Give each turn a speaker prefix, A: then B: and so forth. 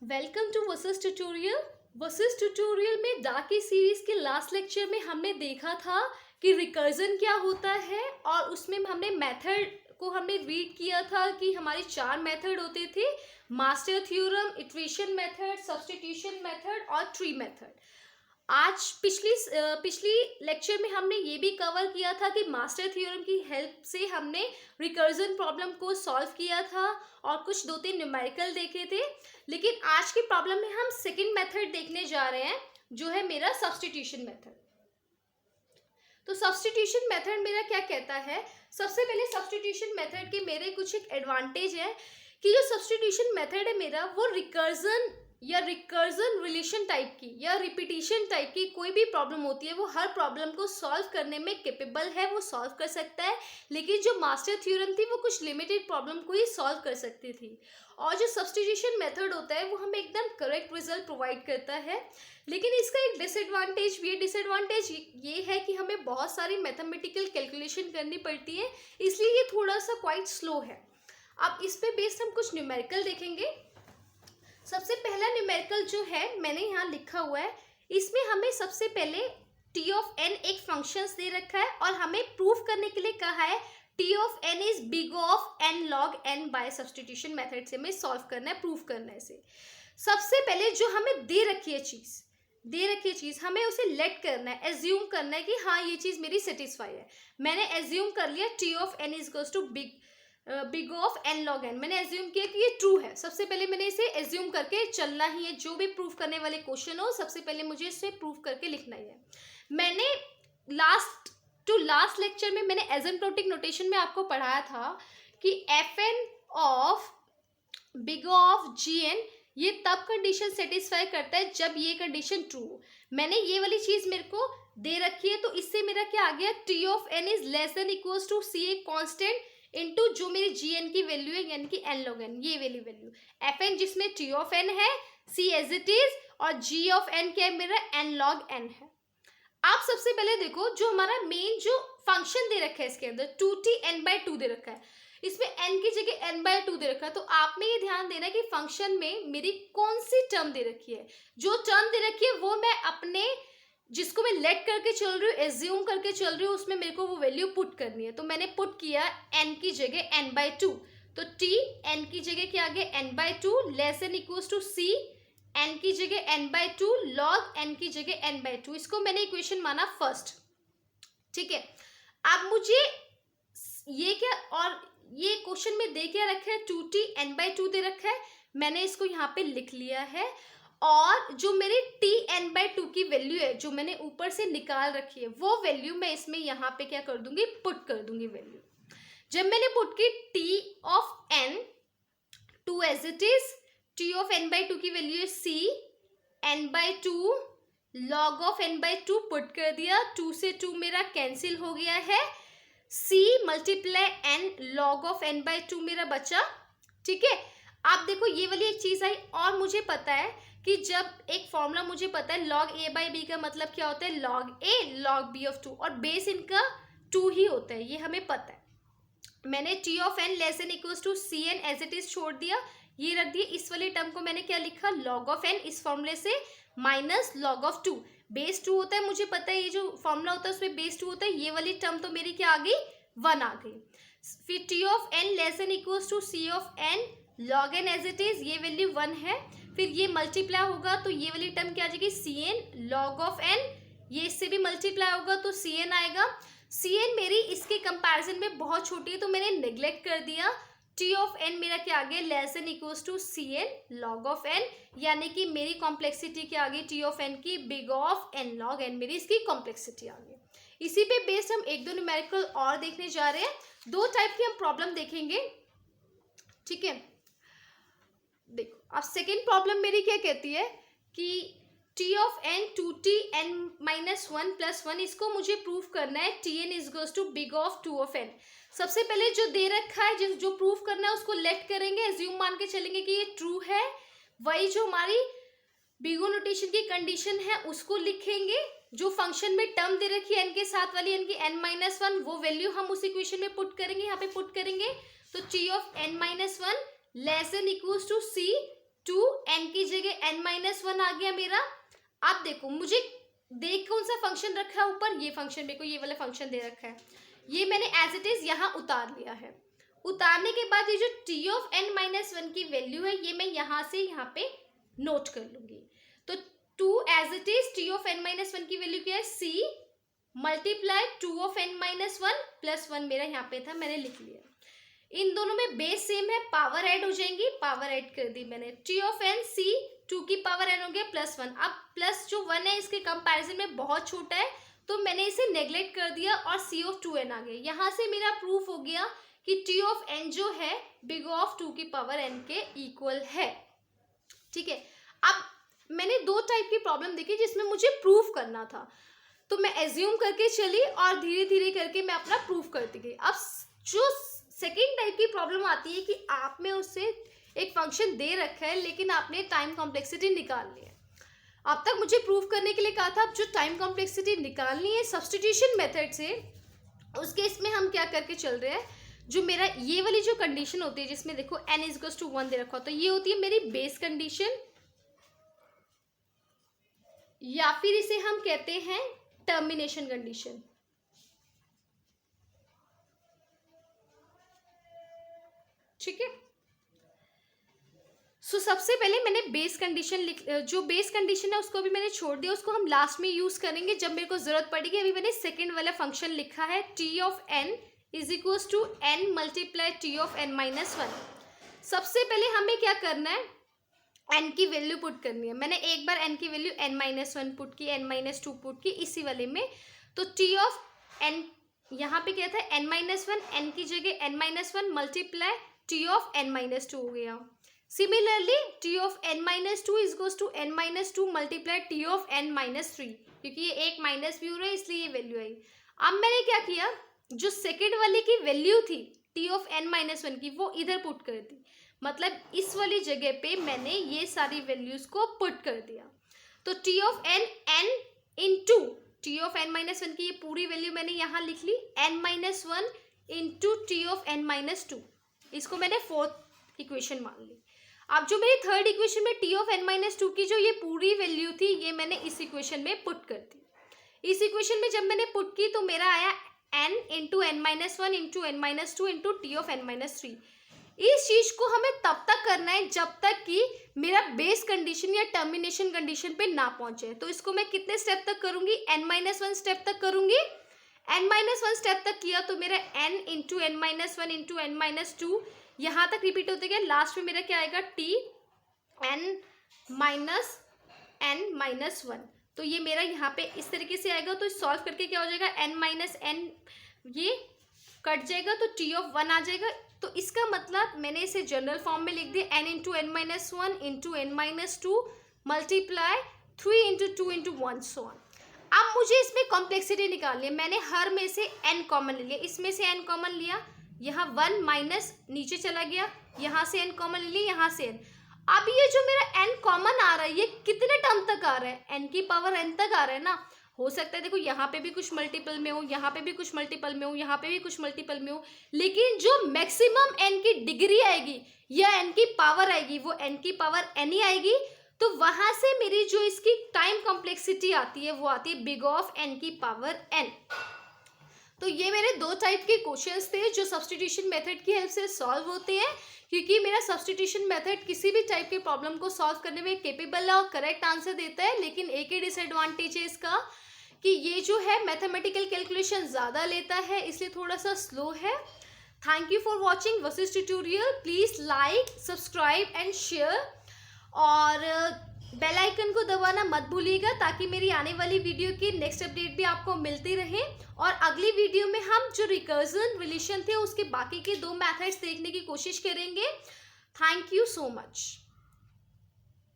A: Welcome to versus tutorial. Versus tutorial में डार्की series के लास्ट लेक्चर में हमने देखा था कि रिकर्जन क्या होता है और उसमें हमने मेथड को हमने रीड किया था कि हमारे 4 मेथड होते थे, master theorem, iteration method, substitution method और ट्री मेथड। आज पिछली लेक्चर में हमने ये भी कवर किया था कि मास्टर थ्योरम की हेल्प से हमने रिकर्जन प्रॉब्लम को सॉल्व किया था और कुछ 2-3 न्यूमेरिकल देखे थे। लेकिन आज की प्रॉब्लम में हम सेकंड मेथड देखने जा रहे हैं, जो है मेरा सब्स्टिट्यूशन मेथड। तो सब्स्टिट्यूशन मेथड मेरा क्या कहता है? सबसे पहले सब्स्टिट्यूशन मेथड के मेरे कुछ एक एडवांटेज है कि जो सब्स्टिट्यूशन मेथड है मेरा, वो रिकर्जन रिलेशन टाइप की या रिपीटिशन टाइप की कोई भी प्रॉब्लम होती है वो हर प्रॉब्लम को सॉल्व करने में कैपेबल है, वो सॉल्व कर सकता है। लेकिन जो मास्टर थ्योरम थी वो कुछ लिमिटेड प्रॉब्लम को ही सॉल्व कर सकती थी। और जो सब्स्टिट्यूशन मेथड होता है वो हमें एकदम करेक्ट रिजल्ट प्रोवाइड करता है। लेकिन इसका एक डिसएडवांटेज भी है। डिसएडवांटेज ये है कि हमें बहुत सारी मैथमेटिकल कैलकुलेशन करनी पड़ती है, इसलिए ये थोड़ा सा क्वाइट स्लो है। अब इस पे बेस्ड हम कुछ न्यूमेरिकल देखेंगे। सबसे पहला न्यूमेरिकल जो है मैंने यहाँ लिखा हुआ है, इसमें हमें सबसे पहले टी ऑफ एन एक फंक्शंस दे रखा है और हमें प्रूफ करने के लिए कहा है T of N is big of N log N by substitution method से हमें सॉल्व करना है, प्रूफ करना है इसे। सबसे पहले जो हमें दे रखी है चीज हमें उसे लेट करना है, एज्यूम करना है कि हाँ ये चीज मेरी सेटिस्फाई है। मैंने एज्यूम कर लिया T of N is equals to big of N log N. मैंने एज्यूम किया कि ये ट्रू है। सबसे पहले मैंने इसे एज्यूम करके चलना ही है। जो भी प्रूफ करने वाले क्वेश्चन हो सबसे पहले मुझे इसे प्रूफ करके लिखना ही है। मैंने लास्ट लेक्चर में मैंने एसिम्प्टोटिक नोटेशन में आपको पढ़ाया था कि F N of big of G N ये तब कंडीशन सेटिस्फाई करता है जब ये कंडीशन ट्रू हो। मैंने ये वाली चीज मेरे को दे रखी है, तो इससे मेरा क्या आ गया, T of N is less than equals to C A constant into जो मेरी जी एन की वैल्यू है यानी कि एन लॉग एन, ये वाली वैल्यू एफ एन जिसमें टी ऑफ एन है, सी एज इट इज, और जी ऑफ एन क्या है मेरा, एन लॉग एन है। आप सबसे पहले देखो जो हमारा मेन जो फंक्शन दे रखा है इसके अंदर 2t n/2 दे रखा है, इसमें n की जगह n/2 दे रखा है। तो आपने ये ध्यान देना है कि फंक्शन में मेरी कौन सी टर्म दे रखी है। जो टर्म दे रखी है वो मैं अपने जिसको मैं लेट करके चल रही हूँ, एज्यूम करके चल रही हूँ, उसमें मेरे को वो वैल्यू पुट करनी है। तो मैंने पुट किया n की जगह n/2, तो t n की जगह क्या आ गया, n/2 less than equals to c n की जगह n/2 log n की जगह n/2। इसको मैंने इक्वेशन माना फर्स्ट। ठीक है, अब मुझे ये क्या, और ये क्वेश्चन में दे क्या रखा है, 2t n/2 दे रखा है। मैंने इसको यहाँ पे लिख लिया है। और जो मेरी t n/2 की वैल्यू है जो मैंने ऊपर से निकाल रखी है, वो वैल्यू मैं इसमें यहाँ पे क्या कर दूंगी, पुट कर दूंगी वैल्यू। जब मैंने पुट की t of n 2 as it is, t of n/2 की वैल्यू है c, n/2 log of n/2 put कर दिया। 2 से 2 मेरा कैंसिल हो गया है, c multiply n log of n/2 मेरा बचा। ठीक है, आप देखो ये वाली एक चीज आई। और मुझे पता है कि जब एक फॉर्मूला मुझे पता है log a बाई b का मतलब क्या होता है, log a log b of 2, और बेस इनका 2 ही होता है, ये हमें पता है। मैंने t of n less than equals to c n as it is छोड़ दिया, ये रख दिया। इस वाले टर्म को मैंने क्या लिखा, log ऑफ n इस फॉर्मूले से माइनस log ऑफ 2। बेस 2 होता है, मुझे पता है ये जो फॉर्मूला होता है उसमें बेस 2 होता है। ये वाली टर्म तो मेरी क्या आ गई, 1 आ गई। फिर t of n less than equals to c of n log n as it is, ये वैल्यू 1 है। फिर ये मल्टीप्लाई होगा तो ये वाली टर्म क्या आ जाएगी, c n log of n, ये इससे भी मल्टीप्लाई होगा तो सी एन आएगा। सी एन मेरी इसके कंपैरिजन में बहुत छोटी है तो मैंने नेग्लेक्ट कर दिया। टी ऑफ एन मेरा क्या आ गया, less than equals to c n log of n, यानी कि मेरी कॉम्प्लेक्सिटी क्या आ गई, टी ऑफ एन की big of N log n, मेरी इसकी कॉम्प्लेक्सिटी आ गई। इसी पे बेस्ड हम 1-2 न्यूमेरिकल और देखने जा रहे हैं। 2 टाइप की हम प्रॉब्लम देखेंगे। ठीक है, देखो अब सेकेंड प्रॉब्लम मेरी क्या कहती है कि t of n 2t n-1 plus 1, इसको मुझे प्रूफ करना है t n is equals to big of 2 of n। सबसे पहले जो दे रखा है जो प्रूफ करना है उसको लेट करेंगे, एज्यूम मान के चलेंगे कि ये ट्रू है। वही जो हमारी बिगो नोटेशन की कंडीशन है उसको लिखेंगे। जो फंक्शन में टर्म दे रखी है n के साथ वाली n की n-1, वो वैल्यू हम उस इक्वेशन में पुट करेंगे, यहाँ पे पुट करेंगे। तो t of n-1 less than equals to c 2 n की जगह n-1 आ गया मेरा। अब देखो मुझे देख कौन सा फंक्शन रखा है ऊपर, ये फंक्शन, मेरे को ये वाला फंक्शन दे रखा है, ये मैंने एज इट इज यहाँ उतार लिया है। उतारने के बाद ये जो t ऑफ n-1 की वैल्यू है ये मैं यहाँ से यहाँ पे नोट कर लूंगी। तो 2 as it is t of n-1 की वैल्यू क्या है, c multiply 2 of n-1 plus 1 मेरा यहाँ पे था, मैंने लिख लिया। इन दोनों में बेस सेम है, पावर ऐड हो जाएंगी, पावर ऐड कर दी मैंने। t ऑफ n c 2 की पावर n हो गया प्लस 1। अब प्लस जो 1 है इसके कंपैरिजन में बहुत छोटा है तो मैंने इसे नेग्लेक्ट कर दिया और c ऑफ 2n आ गया। यहाँ से मेरा प्रूफ हो गया कि t ऑफ n जो है बिग ऑफ 2 की पावर n के इक्वल है। ठीक है, अब मैंने दो टाइप की प्रॉब्लम देखी जिसमें मुझे प्रूफ करना था, तो मैं एज्यूम करके चली और धीरे धीरे करके मैं अपना प्रूफ करती गई। अब जो सेकेंड टाइप की प्रॉब्लम आती है कि आप में उससे एक फंक्शन दे रखा है लेकिन आपने टाइम कॉम्प्लेक्सिटी निकाल ली है। अब तक मुझे प्रूफ करने के लिए कहा था अब जो टाइम कॉम्प्लेक्सिटी निकालनी है सब्स्टिट्यूशन मेथड से, उस केस में हम क्या करके चल रहे हैं, जो मेरा ये वाली जो कंडीशन होती है जिसमें देखो n = 1 दे रखा हो, तो ये होती है मेरी बेस कंडीशन या फिर इसे हम कहते हैं टर्मिनेशन कंडीशन। ठीक है, सो सबसे पहले मैंने बेस कंडीशन जो बेस कंडीशन है उसको भी मैंने छोड़ दिया, उसको हम लास्ट में यूज करेंगे जब मेरे को जरूरत पड़ेगी। अभी मैंने सेकेंड वाला फंक्शन लिखा है t of n = n multiply t of n-1। सबसे पहले हमें क्या करना है, n की वैल्यू पुट करनी है। मैंने एक बार n की वैल्यू n-1 पुट की, n-2 पुट की इसी वाले में, तो t ऑफ n यहाँ पे क्या था n-1, n की जगह n-1 multiply t of n-2 हो गया। Similarly t of n-2 = n-2 multiply t of n-3, क्योंकि ये एक माइनस भी हो रहा है इसलिए ये वैल्यू आई। अब मैंने क्या किया, जो सेकेंड वाले की वैल्यू थी t ऑफ n-1 की वो इधर पुट कर दी, मतलब इस वाली जगह पे मैंने ये सारी वैल्यूज को पुट कर दिया। तो t of n into t of n-1 की ये पूरी वैल्यू मैंने यहाँ लिख ली, n-1 into t of n-2, इसको मैंने फोर्थ इक्वेशन मान ली। अब जो मेरी थर्ड इक्वेशन में t ऑफ n-2 की जो ये पूरी वैल्यू थी ये मैंने इस इक्वेशन में पुट कर दी। इस इक्वेशन में जब मैंने पुट की तो मेरा आया n into n-1 into n-2 into t of n-3। इस चीज को हमें तब तक करना है जब तक कि मेरा बेस कंडीशन या टर्मिनेशन कंडीशन पे ना पहुंचे। तो इसको मैं कितने स्टेप तक करूंगी, n-1 स्टेप तक करूंगी। n-1 स्टेप तक किया तो मेरा n into n-1 into n-2 यहाँ तक रिपीट होते गए, लास्ट में मेरा क्या आएगा t n-1। तो ये मेरा यहाँ पे इस तरीके से आएगा। तो सॉल्व करके क्या हो जाएगा, n-n ये कट जाएगा तो t ऑफ 1 आ जाएगा। तो इसका मतलब मैंने इसे जनरल फॉर्म में लिख दिया, n into n-1 into n-2 multiply 3 into 2 into 1 so on. अब मुझे इसमें कॉम्प्लेक्सिटी निकालनी है। मैंने हर में से n कॉमन ले लिया, इसमें से n कॉमन लिया, यहाँ 1 माइनस नीचे चला गया, यहाँ से n कॉमन ले लिया, यहाँ से n। अब ये जो मेरा n कॉमन आ रहा है ये कितने टर्म तक आ रहा है, n की पावर n तक आ रहा है ना। हो सकता है देखो यहाँ पे भी कुछ मल्टीपल में हो, यहाँ पे भी कुछ मल्टीपल में हो, यहाँ पे भी कुछ मल्टीपल में हो, लेकिन जो मैक्सिमम n की डिग्री आएगी या n की पावर आएगी वो n की पावर n ही आएगी। तो वहां से मेरी जो इसकी टाइम कॉम्प्लेक्सिटी आती है वो आती है बिग ऑफ n की पावर n। तो ये मेरे दो टाइप के क्वेश्चंस थे जो सब्स्टिट्यूशन मेथड की हेल्प से सॉल्व होते हैं, क्योंकि मेरा सब्स्टिट्यूशन मेथड किसी भी टाइप के प्रॉब्लम को सॉल्व करने में केपेबल है और करेक्ट आंसर देता है। लेकिन एक ही डिसएडवांटेज है इसका कि ये जो है मैथमेटिकल कैलकुलेशन ज़्यादा लेता है, इसलिए थोड़ा सा स्लो है। Thank you for watching Vashishtha tutorial. Please like, subscribe and share और बेल आइकन को दबाना मत भूलिएगा ताकि मेरी आने वाली वीडियो की नेक्स्ट अपडेट भी आपको मिलती रहे। और अगली वीडियो में हम जो रिकर्जन रिलेशन थे उसके बाकी के 2 मेथड्स देखने की कोशिश करेंगे। Thank you so much.